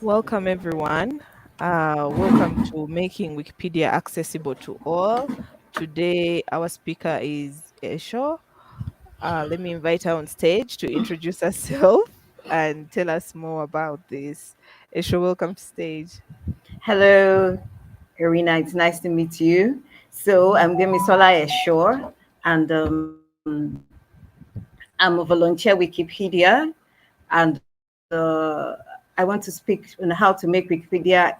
Welcome, everyone. Welcome to Making Wikipedia Accessible to All. Today, our speaker is Esho. Let me invite her on stage to introduce herself and tell us more about this. Esho, welcome to stage. Hello, Irina. It's nice to meet you. So I'm Gemisola Eshore, and I'm a volunteer Wikipedia, and I want to speak on how to make Wikipedia.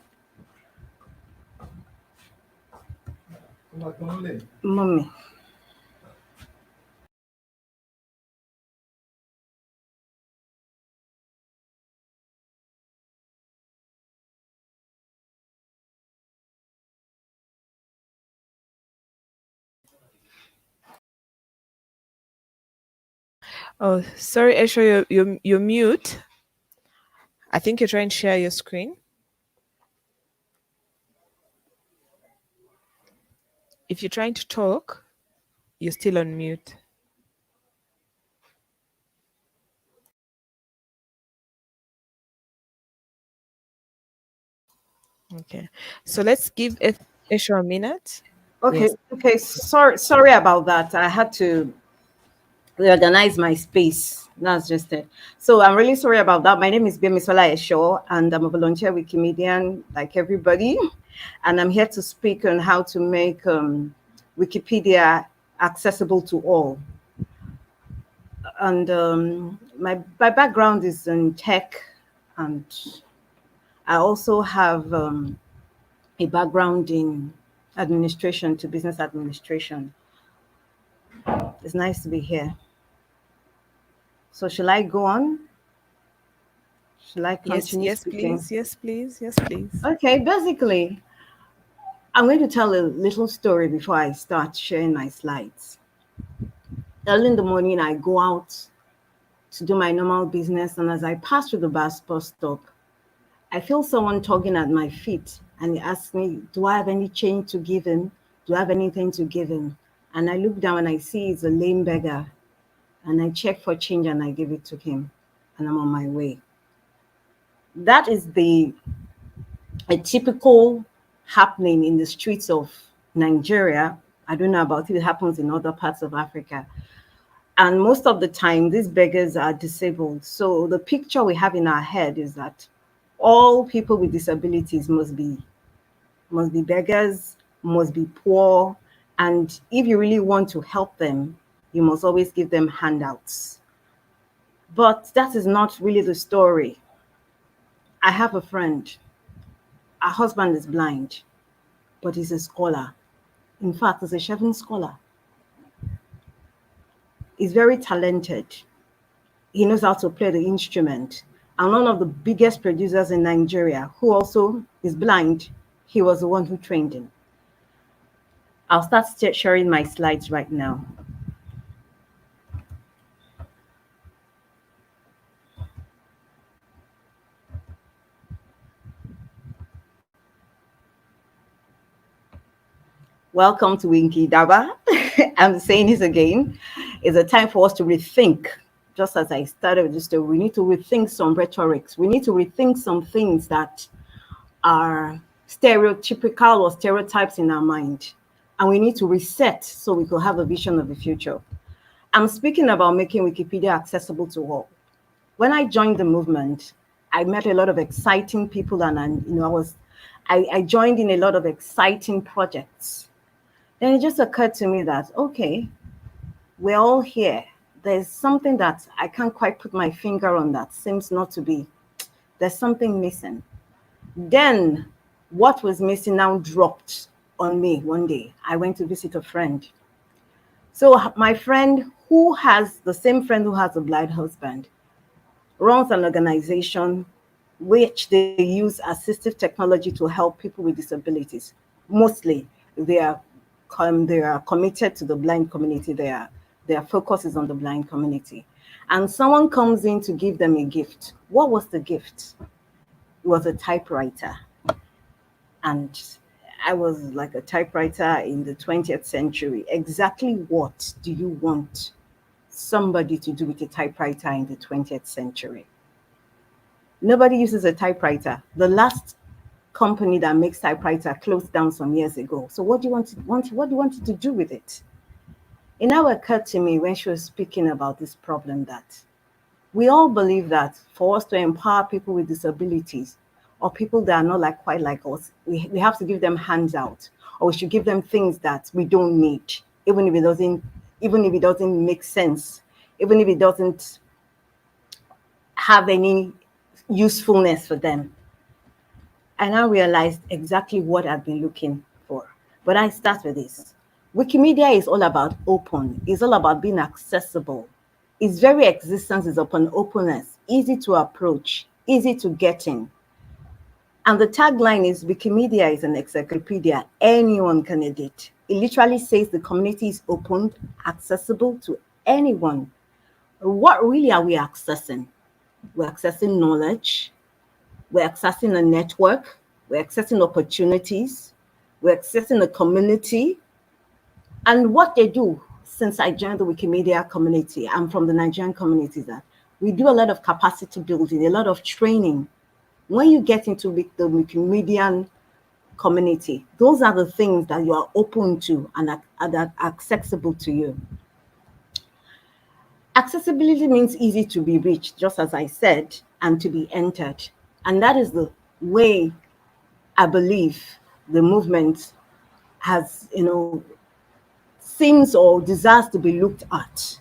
Mommy. Oh, sorry, Esho, you're mute. I think you're trying to share your screen. If you're trying to talk, you're still on mute. Okay, so let's give Esho a minute. Okay, Yes. okay. Sorry about that. I had to reorganize my space. That's just it. So I'm really sorry about that. My name is Bemisola Esho, and I'm a volunteer Wikimedian like everybody. And I'm here to speak on how to make Wikipedia accessible to all. And my background is in tech, and I also have a background in administration to business administration. It's nice to be here. So shall I go on? Shall I Yes, continue yes, speaking? please. Yes, please. Yes, please. Okay, basically, I'm going to tell a little story before I start sharing my slides. Early in the morning, I go out to do my normal business, and as I pass through the bus stop, I feel someone tugging at my feet, and he asks me, "Do I have any change to give him? Do I have anything to give him?" And I look down and I see it's a lame beggar, and I check for change and I give it to him, and I'm on my way. That is the a typical happening in the streets of Nigeria. I don't know about if it happens in other parts of Africa. And most of the time, these beggars are disabled. So the picture we have in our head is that all people with disabilities must be beggars, must be poor, and if you really want to help them, you must always give them handouts. But that is not really the story. I have a friend. Her husband is blind, but he's a scholar. In fact, he's a Chevron scholar. He's very talented. He knows how to play the instrument. And one of the biggest producers in Nigeria, who also is blind, he was the one who trained him. I'll start sharing my slides right now. Welcome to Winky Daba. I'm saying this again. It's a time for us to rethink. Just as I started with this story, we need to rethink some rhetorics. We need to rethink some things that are stereotypical or stereotypes in our mind. And we need to reset so we could have a vision of the future. I'm speaking about making Wikipedia accessible to all. When I joined the movement, I met a lot of exciting people, and I joined in a lot of exciting projects. Then it just occurred to me that, okay, we're all here. There's something that I can't quite put my finger on that seems not to be. There's something missing. Then what was missing now dropped on me one day. I went to visit a friend. So my friend, who has the same friend who has a blind husband, runs an organization which they use assistive technology to help people with disabilities. Mostly, they are committed to the blind community. Their focus is on the blind community. And someone comes in to give them a gift. What was the gift? It was a typewriter. And I was like, a typewriter in the 20th century. Exactly what do you want somebody to do with a typewriter in the 20th century? Nobody uses a typewriter. The last company that makes typewriter closed down some years ago. So what do you what do you want to do with it? It now occurred to me when she was speaking about this problem that we all believe that for us to empower people with disabilities or people that are not like quite like us, we have to give them hands out, or we should give them things that we don't need, even if it doesn't make sense, even if it doesn't have any usefulness for them. And I realized exactly what I've been looking for. But I start with this. Wikimedia is all about open. It's all about being accessible. Its very existence is upon openness, easy to approach, easy to get in. And the tagline is Wikimedia is an encyclopedia anyone can edit. It literally says the community is open, accessible to anyone. What really are we accessing? We're accessing knowledge, we're accessing a network, we're accessing opportunities, we're accessing a community. And what they do since I joined the Wikimedia community, I'm from the Nigerian community, that we do a lot of capacity building, a lot of training. When you get into the Wikimedian community, those are the things that you are open to and that are accessible to you. Accessibility means easy to be reached, just as I said, and to be entered. And that is the way I believe the movement has, seems or desires to be looked at.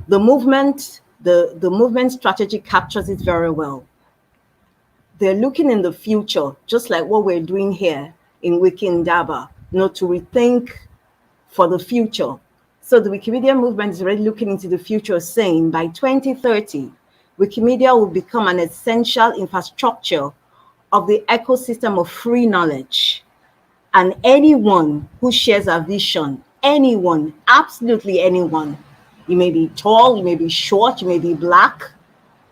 The movement strategy captures it very well. They're looking in the future, just like what we're doing here in Wiki Ndaba, to rethink for the future. So the Wikimedia movement is already looking into the future, saying by 2030, Wikimedia will become an essential infrastructure of the ecosystem of free knowledge. And anyone who shares our vision, anyone, absolutely anyone, you may be tall, you may be short, you may be black,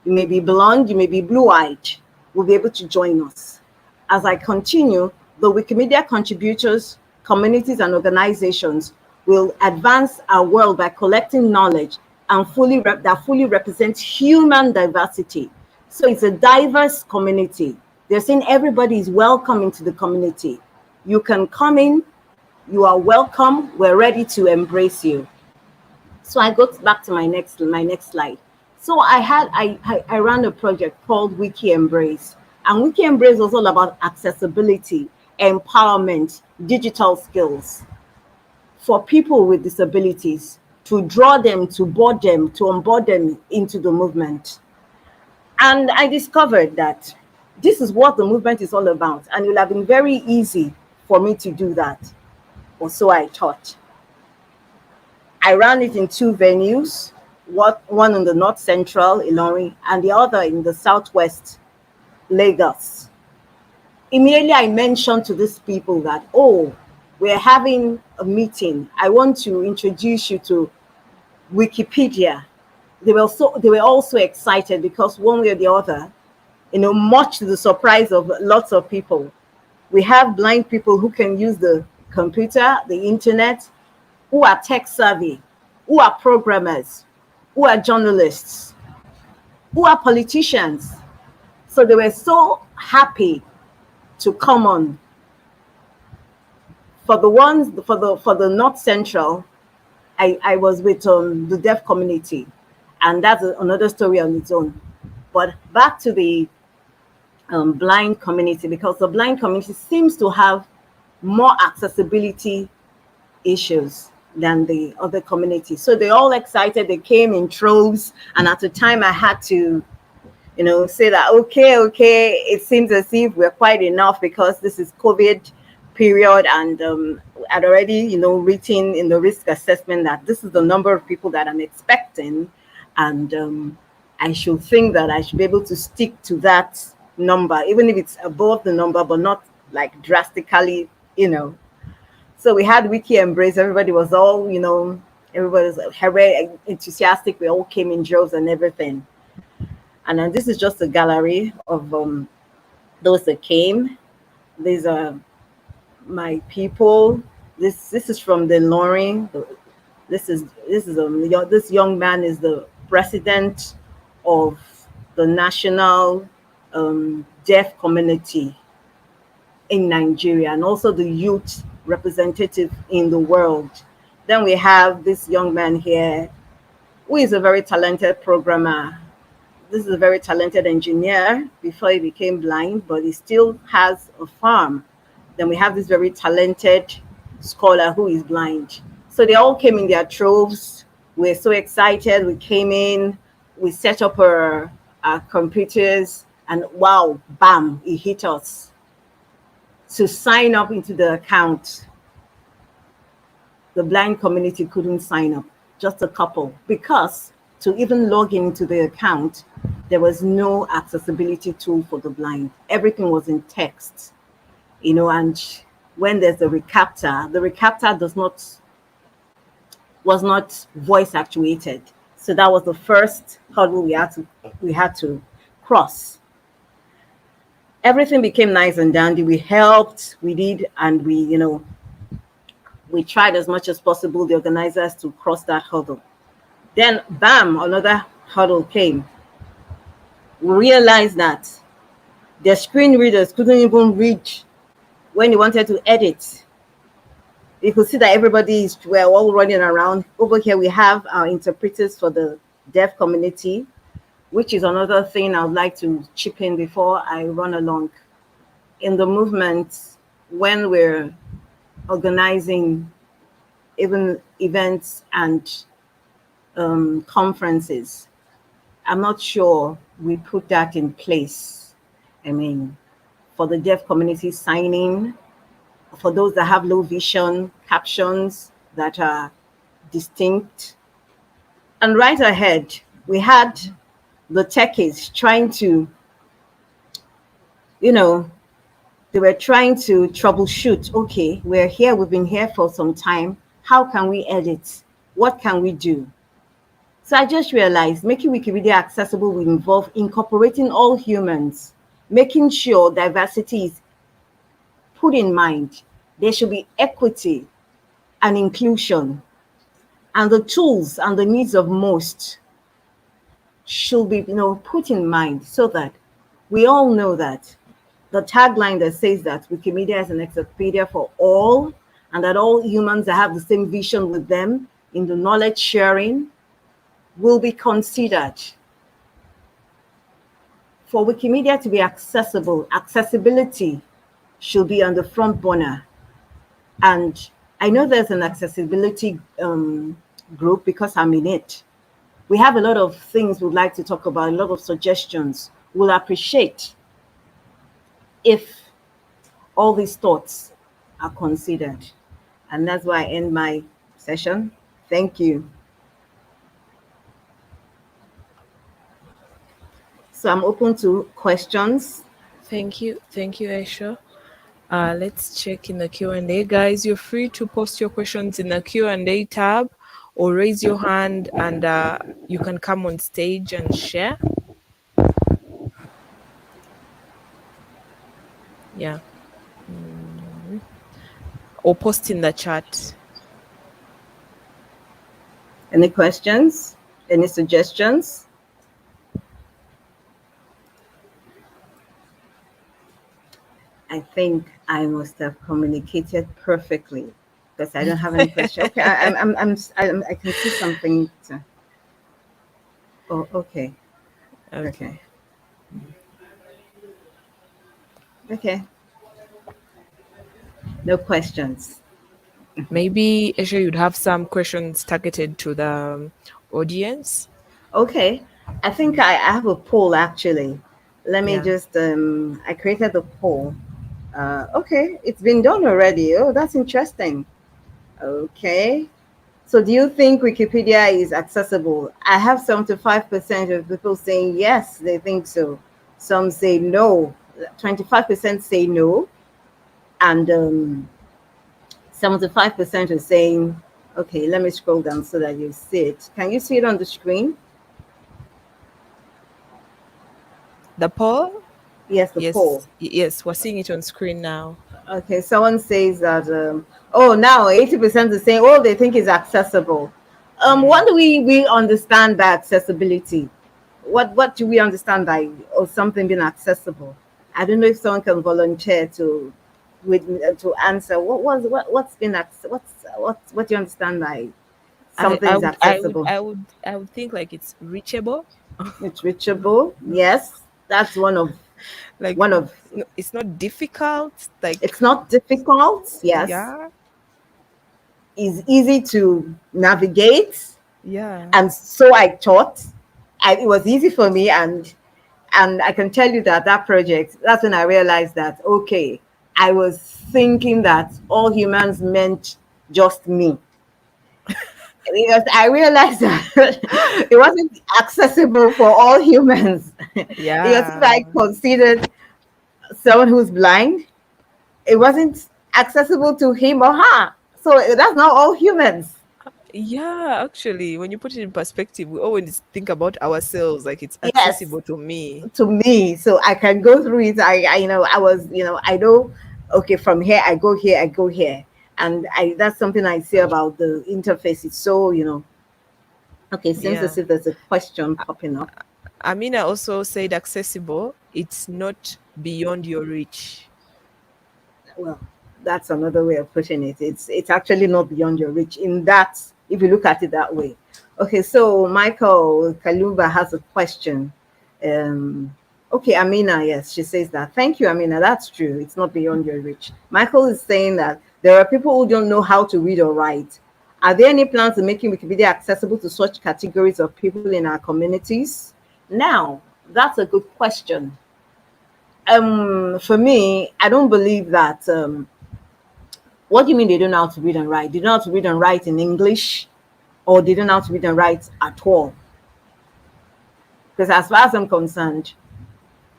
you may be blonde, you may be blue-eyed, will be able to join us. As I continue, the Wikimedia contributors, communities, and organizations will advance our world by collecting knowledge and that fully represents human diversity. So it's a diverse community. They're saying everybody is welcome into the community. You can come in, you are welcome, we're ready to embrace you. So I go back to my next slide. So I ran a project called Wiki Embrace. And Wiki Embrace was all about accessibility, empowerment, digital skills for people with disabilities, to draw them, to board them, to onboard them into the movement. And I discovered that this is what the movement is all about. And it will have been very easy for me to do that, or so I thought. I ran it in two venues, one in the North Central, Ilorin, and the other in the Southwest, Lagos. Immediately I mentioned to these people that, we're having a meeting. I want to introduce you to Wikipedia. They were also excited because one way or the other, much to the surprise of lots of people, we have blind people who can use the computer, the internet, who are tech savvy, who are programmers, who are journalists, who are politicians. So they were so happy to come on. For the North Central, I was with the deaf community, and that's another story on its own. But back to the blind community, because the blind community seems to have more accessibility issues than the other communities. So they're all excited. They came in troves, and at the time I had to, say that okay, it seems as if we're quite enough because this is COVID period, and I'd already, written in the risk assessment that this is the number of people that I'm expecting, and I should think that I should be able to stick to that number, even if it's above the number, but not like drastically, So we had Wiki Embrace. Everybody was all, everybody was very enthusiastic. We all came in droves and everything. And then this is just a gallery of those that came. These are my people. This is from the Loring. This young man is the president of the national deaf community in Nigeria and also the youth representative in the world. Then we have this young man here who is a very talented programmer. This is a very talented engineer before he became blind, but he still has a farm. Then we have this very talented scholar who is blind. So they all came in their troves. We're so excited. We came in, we set up our computers, and wow, bam, it hit us to sign up into the account. The blind community couldn't sign up, just a couple, because to even log into the account, there was no accessibility tool for the blind. Everything was in text, and when there's the recaptcha does not was not voice actuated. So that was the first hurdle we had to cross. Everything became nice and dandy. We helped, we did, and we tried as much as possible, the organizers, to cross that hurdle. Then, bam, another hurdle came. We realized that the screen readers couldn't even read when you wanted to edit. You could see that we're all running around. Over here, we have our interpreters for the deaf community, which is another thing I would like to chip in before I run along. In the movement, when we're organizing even events and conferences, I'm not sure we put that in place. I mean, for the deaf community signing, for those that have low vision, captions that are distinct. And right ahead, we had the techies trying to, they were trying to troubleshoot. Okay, we're here, we've been here for some time. How can we edit? What can we do? So I just realized making Wikipedia accessible will involve incorporating all humans, making sure diversity is put in mind. There should be equity and inclusion, and the tools and the needs of most should be put in mind, so that we all know that the tagline that says that Wikimedia is an encyclopedia for all, and that all humans that have the same vision with them in the knowledge sharing will be considered. For Wikimedia to be accessible, accessibility should be on the front burner. And I know there's an accessibility group because I'm in it. We have a lot of things we'd like to talk about, a lot of suggestions. We'll appreciate if all these thoughts are considered. And that's why I end my session. Thank you. So I'm open to questions. Thank you, Aisha. Let's check in the Q&A, guys. You're free to post your questions in the Q&A tab, or raise your hand, and you can come on stage and share. Yeah. Or post in the chat. Any questions? Any suggestions? I think I must have communicated perfectly because I don't have any question. Okay, I can see something. Oh, okay. Okay. Okay. No questions. Maybe, Aisha, you'd have some questions targeted to the audience. Okay. I think I have a poll actually. Let me Yeah. just I created the poll. Okay, it's been done already. Oh, that's interesting. Okay. So do you think Wikipedia is accessible? I have 75% of people saying yes, they think so. Some say no. 25% say no. And 75% are saying, okay, let me scroll down so that you see it. Can you see it on the screen? The poll? Yes, the poll. Yes, we're seeing it on screen now. Okay, someone says that, Oh, now 80% is saying, oh, they think it's accessible. What Mm. do we understand by accessibility? What do we understand by or something being accessible? I don't know if someone can volunteer to with to answer. What's been what do you understand by I, something I is would I would accessible? I would I would think like it's reachable. It's reachable. Yes, that's Like one of. it's not difficult. It's Like not difficult. Yes, yeah, it's easy to navigate, yeah, and so I thought. It was easy for me, and I can tell you that that project. That's when I realized that okay, I was thinking that all humans meant just me, because I realized that it wasn't accessible for all humans. Because if yeah, I considered someone who's blind, it wasn't accessible to him or her. So that's not all humans. yeah. Actually, when you put it in perspective, we always think about ourselves like it's Yes, accessible to me. to me. So I can go through it. I was, I know, okay, from here, I go here, I go here. And that's something I say about the interface. It's so, okay, seems Yeah. as if there's a question popping up. Amina also said accessible. It's not beyond your reach. Well, that's another way of putting it. It's actually not beyond your reach in that if you look at it that way. Okay, so Michael Kaluba has a question. Um, okay, Amina, yes, she says that. Thank you, Amina. That's true. It's not beyond your reach. Michael is saying that there are people who don't know how to read or write. Are there any plans in making Wikipedia accessible to such categories of people in our communities? Now, that's a good question. For me, I don't believe that. What do you mean they don't know how to read and write? They don't know how to read and write in English, or they don't know how to read and write at all? Because as far as I'm concerned,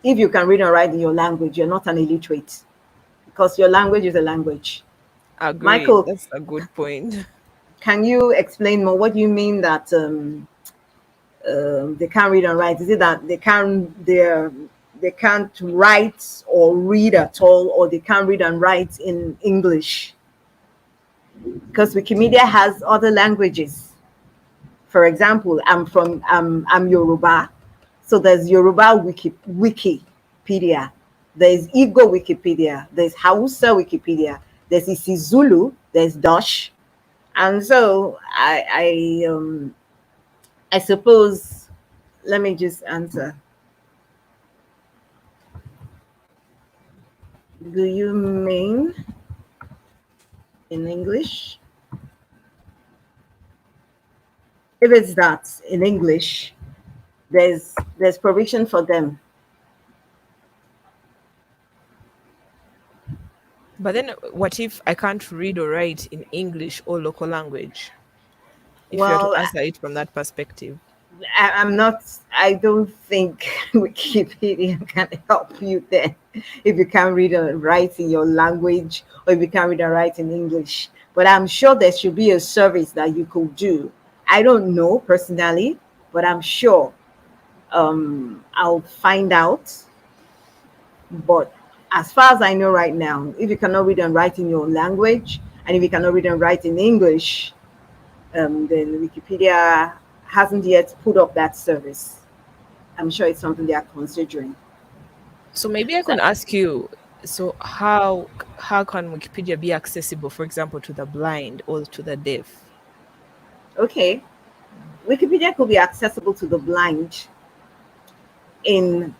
if you can read and write in your language, you're not an illiterate because your language is a language. Agreed. Michael, That's a good point. can you explain more? What do you mean that they can't read and write? Is it that they can't write or read at all, or they can't read and write in English? Because Wikimedia has other languages. For example, I'm Yoruba, so there's Yoruba Wikipedia, there's Igbo Wikipedia, there's Hausa Wikipedia, there's isiZulu, there's Dutch, and so I suppose, let me just answer. Do you mean in English? If it's that in English, there's provision for them. But then, what if I can't read or write in English or local language? If you are to Well, answer it from that perspective. I'm not. I don't think Wikipedia can help you then. If you can't read or write in your language, or if you can't read and write in English. But I'm sure there should be a service that you could do. I don't know personally, but I'm sure I'll find out. But as far as I know right now, if you cannot read and write in your language, and if you cannot read and write in English, then Wikipedia hasn't yet put up that service. I'm sure it's something they are considering. So maybe I So, can ask you, so how can Wikipedia be accessible, for example, to the blind or to the deaf? okay, Wikipedia could be accessible to the blind in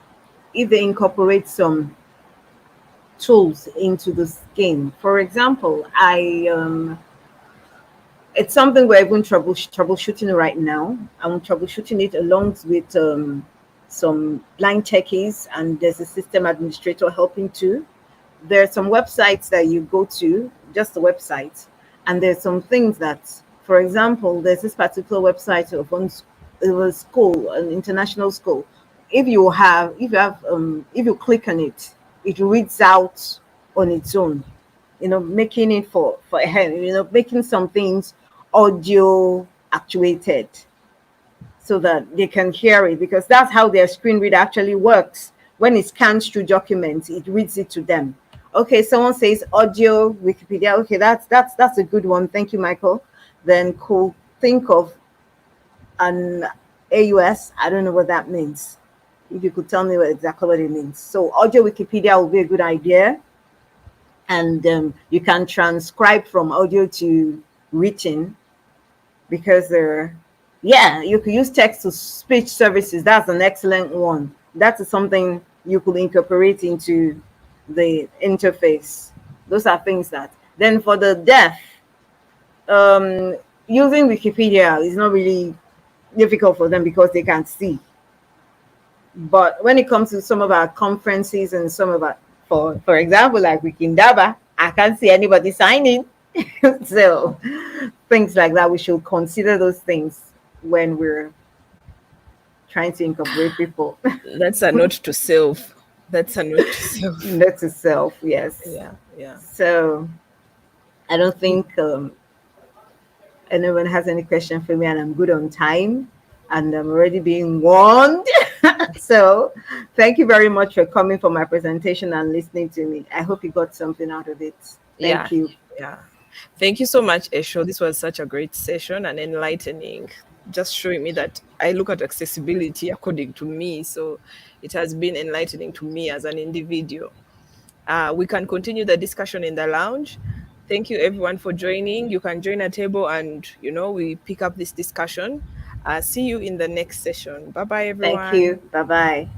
if they incorporate some tools into the scheme. For example, it's something we're even troubleshooting right now. I'm troubleshooting it along with some blind techies, and there's a system administrator helping too. There are some websites that you go to, just the website, and there's some things that, for example, there's this particular website of one it was school, an international school. If you click on it, it reads out on its own, making it making some things audio actuated so that they can hear it, because that's how their screen reader actually works. When it scans through documents, it reads it to them. Okay, someone says audio Wikipedia. Okay, that's a good one. Thank you, Michael. Then cool. Think of an AUS. I don't know what that means. If you could tell me exactly what it means. So audio Wikipedia will be a good idea, and you can transcribe from audio to written because they're, yeah, you could use text to speech services. That's an excellent one. That is something you could incorporate into the interface. Those are things that, then for the deaf, um, using Wikipedia is not really difficult for them because they can't see. But when it comes to some of our conferences and some of our, for example, like Wikindaba, I can't see anybody signing. So things like that, we should consider those things when we're trying to incorporate people. That's a note to self. That's a note to self. Note to self, yes. Yeah, yeah. So I don't think anyone has any question for me, and I'm good on time, and I'm already being warned. So thank you very much for coming for my presentation and listening to me. I hope you got something out of it. Yeah, Thank you. yeah. Thank you so much, Esho. This was such a great session and enlightening. Just showing me that I look at accessibility according to me. So it has been enlightening to me as an individual. We can continue the discussion in the lounge. Thank you, everyone, for joining. You can join a table and, we pick up this discussion. See you in the next session. Bye bye, Thank you. everyone. Bye bye.